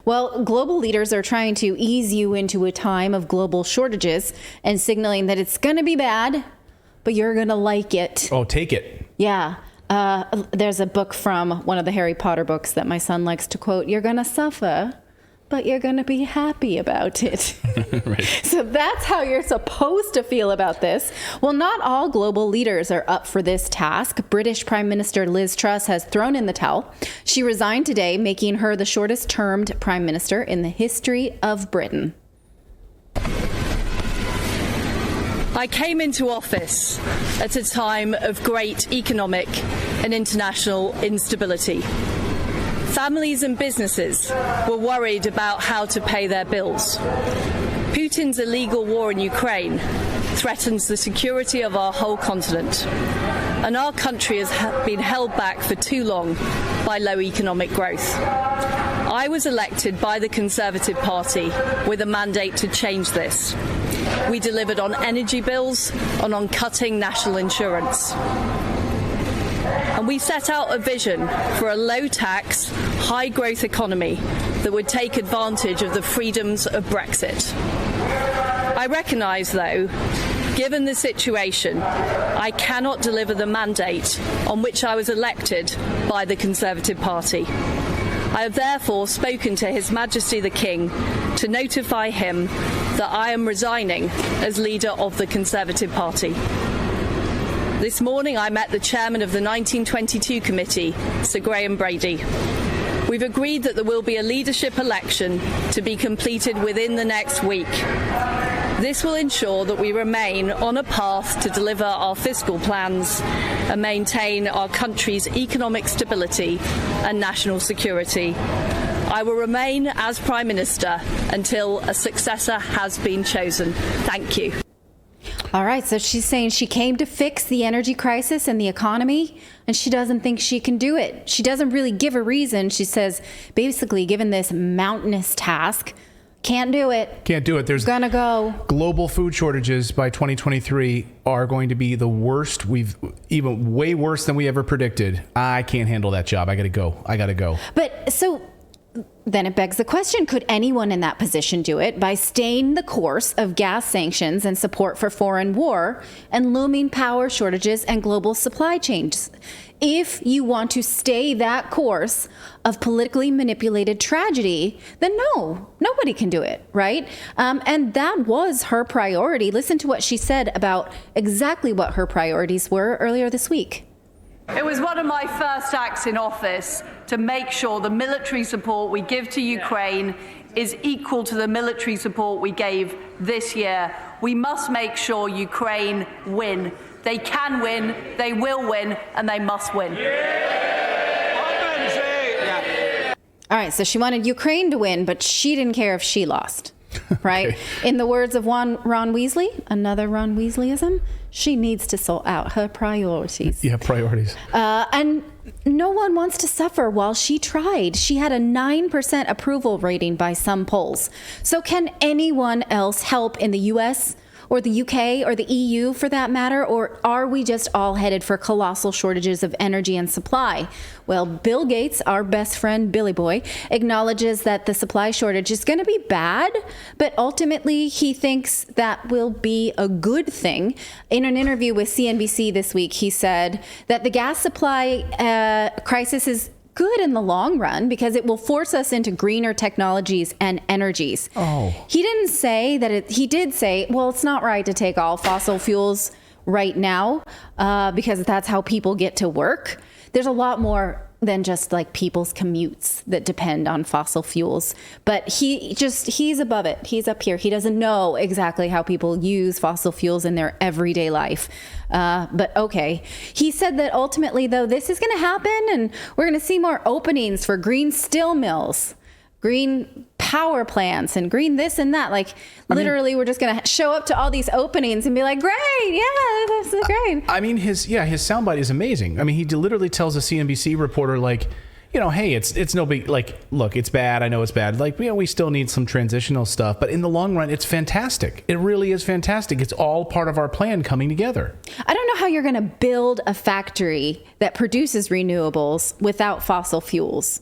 Well, global leaders are trying to ease you into a time of global shortages and signaling that it's going to be bad, but you're going to like it. Oh, take it. Yeah. There's a book from one of the Harry Potter books that my son likes to quote. You're going to suffer, but you're going to be happy about it. Right. So that's how you're supposed to feel about this. Well, not all global leaders are up for this task. British Prime Minister Liz Truss has thrown in the towel. She resigned today, making her the shortest-termed prime minister in the history of Britain. I came into office at a time of great economic and international instability. Families and businesses were worried about how to pay their bills. Putin's illegal war in Ukraine threatens the security of our whole continent, and our country has been held back for too long by low economic growth. I was elected by the Conservative Party with a mandate to change this. We delivered on energy bills and on cutting national insurance. And we set out a vision for a low-tax, high-growth economy that would take advantage of the freedoms of Brexit. I recognise, though, given the situation, I cannot deliver the mandate on which I was elected by the Conservative Party. I have therefore spoken to His Majesty the King to notify him that I am resigning as leader of the Conservative Party. This morning I met the chairman of the 1922 committee, Sir Graham Brady. We've agreed that there will be a leadership election to be completed within the next week. This will ensure that we remain on a path to deliver our fiscal plans and maintain our country's economic stability and national security. I will remain as Prime Minister until a successor has been chosen. Thank you. All right, so she's saying she came to fix the energy crisis and the economy, and she doesn't think she can do it. She doesn't really give a reason. She says, basically, given this mountainous task, can't do it. Can't do it. There's gonna go. Global food shortages by 2023 are going to be the worst. Even way worse than we ever predicted. I can't handle that job. I gotta go. But so then it begs the question, could anyone in that position do it by staying the course of gas sanctions and support for foreign war and looming power shortages and global supply chains? If you want to stay that course of politically manipulated tragedy, then no, nobody can do it, right? And that was her priority. Listen to what she said about exactly what her priorities were earlier this week. It was one of my first acts in office to make sure the military support we give to Ukraine is equal to the military support we gave this year. We must make sure Ukraine win. They can win, they will win, and they must win. All right, so she wanted Ukraine to win, but she didn't care if she lost, right? Okay. In the words of Ron Weasley, another Ron Weasleyism, she needs to sort out her priorities. Yeah, priorities. And no one wants to suffer while she tried. She had a 9% approval rating by some polls. So can anyone else help in the U.S., or the UK or the EU for that matter? Or are we just all headed for colossal shortages of energy and supply? Well, Bill Gates, our best friend Billy Boy, acknowledges that the supply shortage is going to be bad, but ultimately he thinks that will be a good thing. In an interview with CNBC this week, he said that the gas supply crisis is good in the long run because it will force us into greener technologies and energies. Oh. He didn't say that he did say, well, it's not right to take all fossil fuels right now because that's how people get to work. There's a lot more than just like people's commutes that depend on fossil fuels. But he's above it. He's up here. He doesn't know exactly how people use fossil fuels in their everyday life. But okay. He said that ultimately, though, this is going to happen and we're going to see more openings for green steel mills, green power plants, and green this and that. Like, literally, we're just going to show up to all these openings and be like, great, yeah, this is great. I mean, his soundbite is amazing. I mean, he literally tells a CNBC reporter, like, you know, hey, it's no big, like, look, it's bad. I know it's bad. Like, you know, we still need some transitional stuff. But in the long run, it's fantastic. It really is fantastic. It's all part of our plan coming together. I don't know how you're going to build a factory that produces renewables without fossil fuels.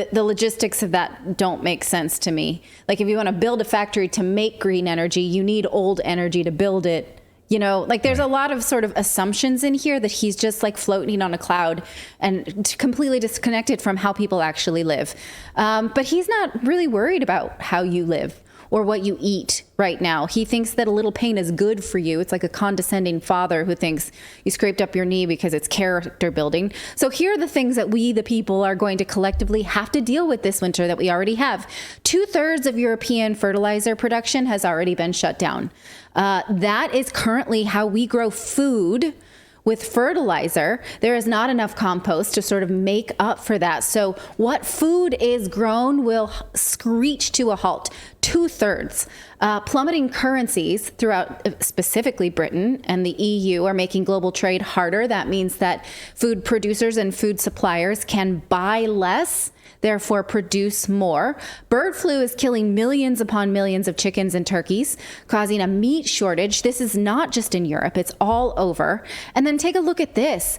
the logistics of that don't make sense to me. Like if you want to build a factory to make green energy, you need old energy to build it. You know, like there's a lot of sort of assumptions in here that he's just like floating on a cloud and completely disconnected from how people actually live. But he's not really worried about how you live or what you eat right now. He thinks that a little pain is good for you. It's like a condescending father who thinks you scraped up your knee because it's character building. So here are the things that we, the people, are going to collectively have to deal with this winter that we already have. 2/3 of European fertilizer production has already been shut down. That is currently how we grow food. With fertilizer, there is not enough compost to sort of make up for that. So what food is grown will screech to a halt. 2/3. Plummeting currencies throughout, specifically Britain and the EU, are making global trade harder. That means that food producers and food suppliers can buy less, therefore produce more. Bird flu is killing millions upon millions of chickens and turkeys, causing a meat shortage. This is not just in Europe, it's all over. And then take a look at this.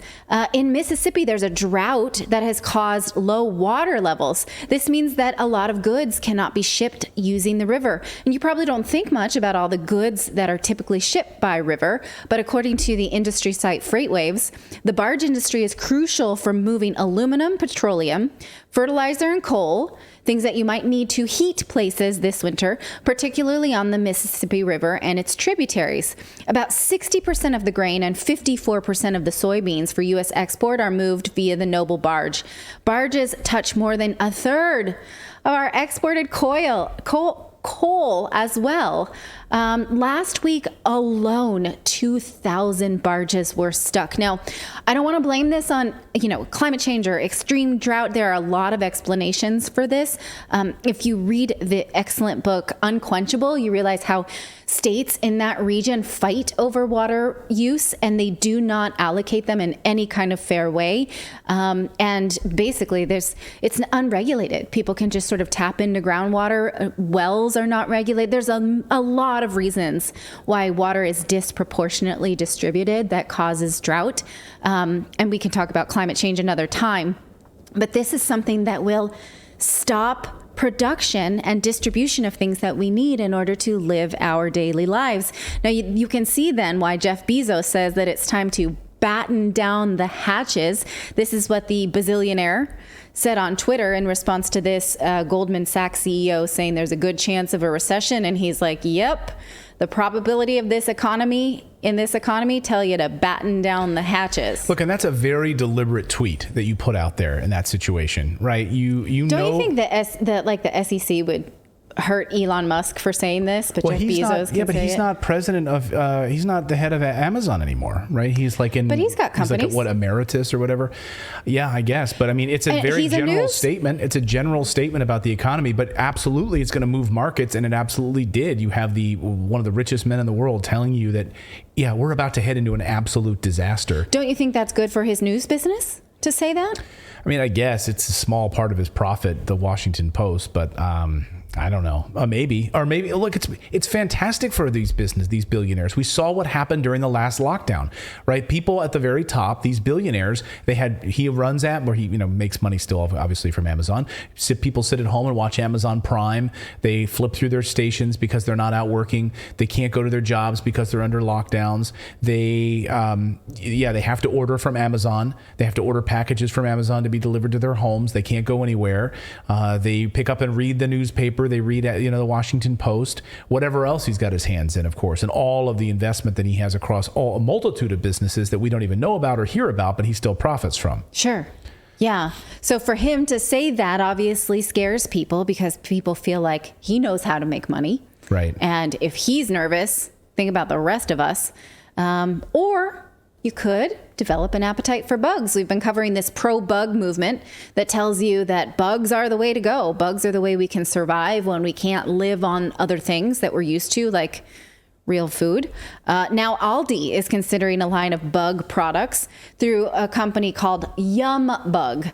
In Mississippi, there's a drought that has caused low water levels. This means that a lot of goods cannot be shipped using the river. And you probably don't think much about all the goods that are typically shipped by river, but according to the industry site FreightWaves, the barge industry is crucial for moving aluminum, petroleum, fertilizer, and coal, things that you might need to heat places this winter, particularly on the Mississippi River and its tributaries. About 60% of the grain and 54% of the soybeans for U.S. export are moved via the Noble barge. Barges touch more than 1/3 of our exported coal as well. Last week alone, 2,000 barges were stuck. Now, I don't want to blame this on, climate change or extreme drought. There are a lot of explanations for this. If you read the excellent book Unquenchable, you realize how states in that region fight over water use and they do not allocate them in any kind of fair way. And basically it's unregulated. People can just sort of tap into groundwater. Wells are not regulated. There's a lot of reasons why water is disproportionately distributed that causes drought. And we can talk about climate change another time. But this is something that will stop production and distribution of things that we need in order to live our daily lives. Now, you can see then why Jeff Bezos says that it's time to batten down the hatches. This is what the bazillionaire said on Twitter in response to this Goldman Sachs CEO saying there's a good chance of a recession. And he's like, yep, the probability of this economy tell you to batten down the hatches. Look, and that's a very deliberate tweet that you put out there in that situation, right? You Don't you think that the SEC would hurt Elon Musk for saying this, but Jeff Bezos can say he's it? not president of, he's not the head of Amazon anymore, right? He's like But he's got companies. He's like emeritus or whatever. Yeah, I guess. But I mean, it's a very general statement. It's a general statement about the economy, but absolutely it's going to move markets, and it absolutely did. You have one of the richest men in the world telling you that, yeah, we're about to head into an absolute disaster. Don't you think that's good for his news business to say that? I mean, I guess it's a small part of his profit, the Washington Post, but I don't know. Maybe. Or maybe, look, it's fantastic for these billionaires. We saw what happened during the last lockdown, right? People at the very top, these billionaires, he runs at, where he makes money still, obviously, from Amazon. People sit at home and watch Amazon Prime. They flip through their stations because they're not out working. They can't go to their jobs because they're under lockdowns. They have to order from Amazon. They have to order packages from Amazon to be delivered to their homes. They can't go anywhere. They pick up and read the newspaper. They read, the Washington Post, whatever else he's got his hands in, of course, and all of the investment that he has across a multitude of businesses that we don't even know about or hear about, but he still profits from. Sure. Yeah. So for him to say that obviously scares people because people feel like he knows how to make money. Right. And if he's nervous, think about the rest of us. Or you could develop an appetite for bugs. We've been covering this pro-bug movement that tells you that bugs are the way to go. Bugs are the way we can survive when we can't live on other things that we're used to, like real food. Now Aldi is considering a line of bug products through a company called Yum Bug.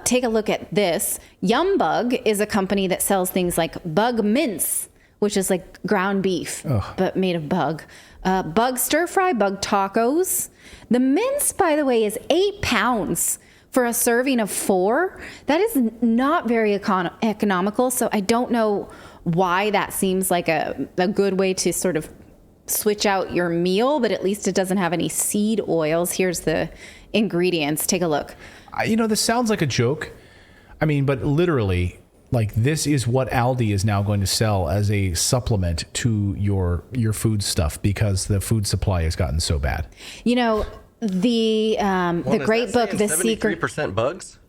Take a look at this. Yum Bug is a company that sells things like bug mince, which is like ground beef, but made of bug. Bug stir fry, bug tacos. The mince, by the way, is 8 pounds for a serving of 4. That is not very economical. So I don't know why that seems like a good way to sort of switch out your meal, but at least it doesn't have any seed oils. Here's the ingredients. Take a look. This sounds like a joke. I mean, but literally, like, this is what Aldi is now going to sell as a supplement to your food stuff because the food supply has gotten so bad. The great book, The Secret. 73% bugs?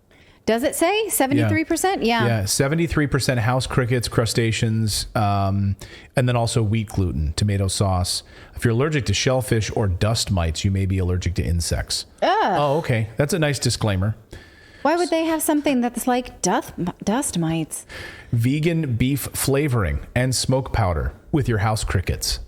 Does it say 73%? Yeah. 73% house crickets, crustaceans, and then also wheat gluten, tomato sauce. If you're allergic to shellfish or dust mites, you may be allergic to insects. Oh, okay. That's a nice disclaimer. Why would they have something that's like dust mites? Vegan beef flavoring and smoke powder with your house crickets.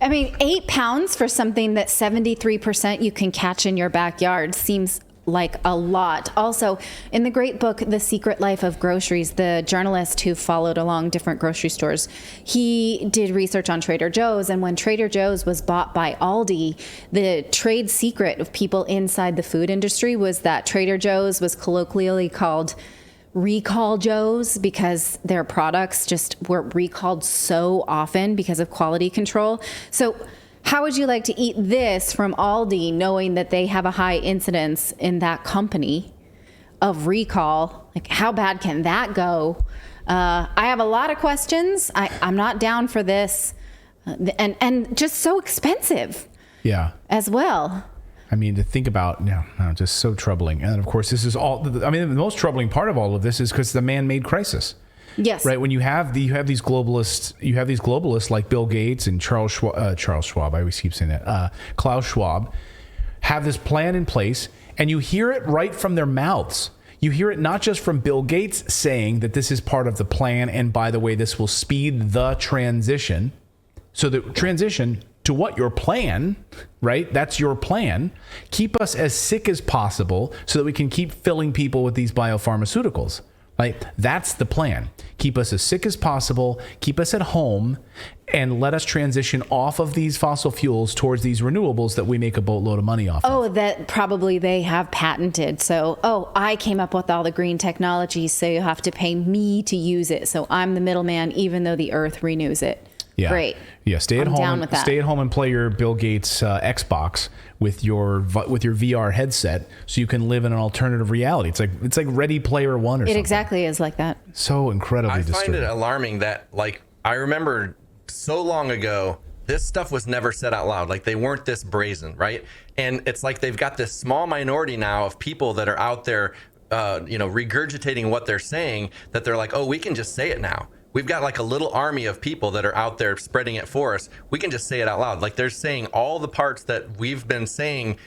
I mean, 8 pounds for something that 73% you can catch in your backyard seems like a lot. Also, in the great book, The Secret Life of Groceries, the journalist who followed along different grocery stores, he did research on Trader Joe's. And when Trader Joe's was bought by Aldi, the trade secret of people inside the food industry was that Trader Joe's was colloquially called Recall Joe's because their products just were recalled so often because of quality control. So how would you like to eat this from Aldi, knowing that they have a high incidence in that company of recall? Like, how bad can that go? I have a lot of questions. I'm not down for this. And just so expensive. Yeah. As well. I mean, to think about, just so troubling. And of course, this is all, I mean, the most troubling part of all of this is because the man-made crisis. Yes. Right. When you have these globalists like Bill Gates and Charles Schwab. I always keep saying that. Klaus Schwab have this plan in place, and you hear it right from their mouths. You hear it not just from Bill Gates saying that this is part of the plan, and by the way, this will speed the transition. So the transition to what your plan, right? That's your plan. Keep us as sick as possible so that we can keep filling people with these biopharmaceuticals. Like, that's the plan. Keep us as sick as possible, keep us at home, and let us transition off of these fossil fuels towards these renewables that we make a boatload of money off of. Oh, that probably they have patented. So, I came up with all the green technology, so you have to pay me to use it. So I'm the middleman, even though the earth renews it. Yeah. Great. Yeah, stay at I'm home. down with that. Stay at home and play your Bill Gates Xbox with your VR headset, so you can live in an alternative reality. It's like Ready Player One or something. It exactly is like that. So incredibly disturbing. I find it alarming that, like, I remember so long ago, this stuff was never said out loud. Like, they weren't this brazen, right? And it's like they've got this small minority now of people that are out there, regurgitating what they're saying, that they're like, oh, we can just say it now. We've got like a little army of people that are out there spreading it for us. We can just say it out loud. Like, they're saying all the parts that we've been saying,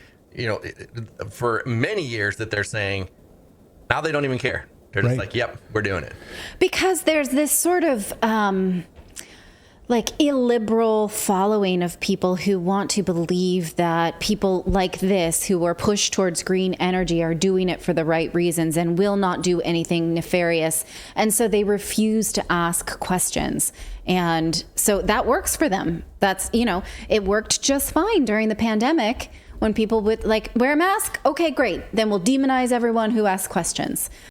for many years that they're saying. Now they don't even care. They're just like, yep, we're doing it. Because there's this sort of illiberal following of people who want to believe that people like this who are pushed towards green energy are doing it for the right reasons and will not do anything nefarious. And so they refuse to ask questions. And so that works for them. That's, it worked just fine during the pandemic when people would wear a mask. Okay, great. Then we'll demonize everyone who asks questions.